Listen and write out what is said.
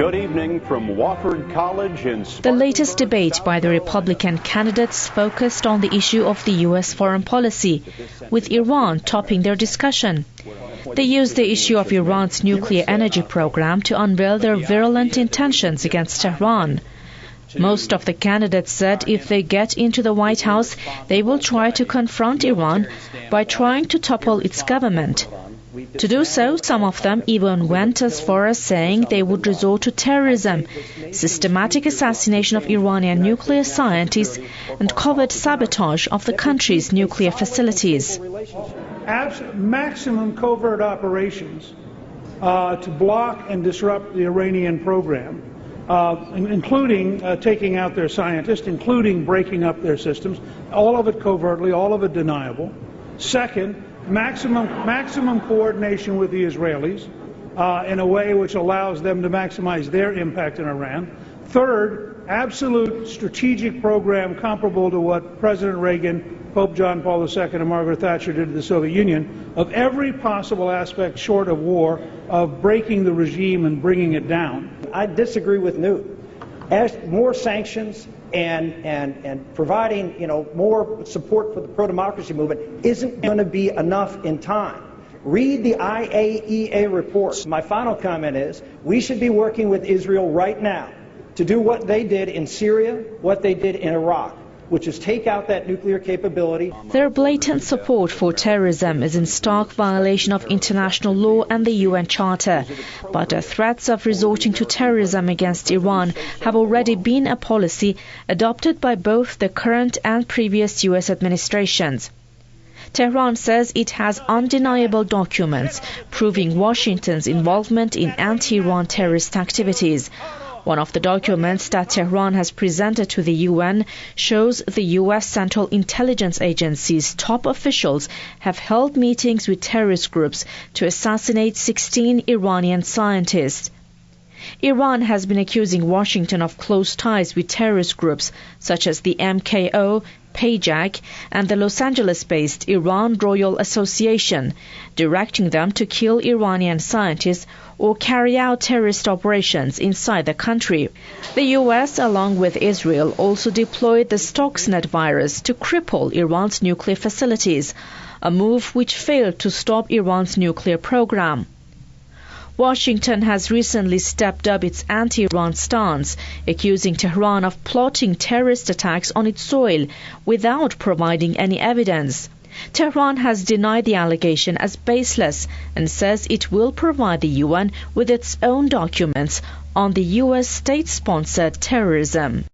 Good evening from Wofford College in The latest debate by the Republican candidates focused on the issue of the U.S. foreign policy, with Iran topping their discussion. They used the issue of Iran's nuclear energy program to unveil their virulent intentions against Tehran. Most of the candidates said if they get into the White House, they will try to confront Iran by trying to topple its government. To do so, some of them even went as far as saying they would resort to terrorism, systematic assassination of Iranian nuclear scientists, and covert sabotage of the country's nuclear facilities. Maximum covert operations to block and disrupt the Iranian program, including taking out their scientists, including breaking up their systems, all of it covertly, all of it deniable. Second, maximum coordination with the Israelis in a way which allows them to maximize their impact in Iran. Third, absolute strategic program comparable to what President Reagan, Pope John Paul II, and Margaret Thatcher did to the Soviet Union, of every possible aspect short of war, of breaking the regime and bringing it down. I disagree with Newt. As more sanctions and providing, more support for the pro-democracy movement isn't going to be enough in time. Read the IAEA report. My final comment is we should be working with Israel right now to do what they did in Syria, what they did in Iraq, which is take out that nuclear capability. Their blatant support for terrorism is in stark violation of international law and the UN Charter. But the threats of resorting to terrorism against Iran have already been a policy adopted by both the current and previous US administrations. Tehran says it has undeniable documents proving Washington's involvement in anti-Iran terrorist activities. One of the documents that Tehran has presented to the UN shows the U.S. Central Intelligence Agency's top officials have held meetings with terrorist groups to assassinate 16 Iranian scientists. Iran has been accusing Washington of close ties with terrorist groups such as the MKO, PAJAK, and the Los Angeles-based Iran Royal Association, directing them to kill Iranian scientists or carry out terrorist operations inside the country. The U.S., along with Israel, also deployed the Stuxnet virus to cripple Iran's nuclear facilities, a move which failed to stop Iran's nuclear program. Washington has recently stepped up its anti-Iran stance, accusing Tehran of plotting terrorist attacks on its soil without providing any evidence. Tehran has denied the allegation as baseless and says it will provide the UN with its own documents on the U.S. state-sponsored terrorism.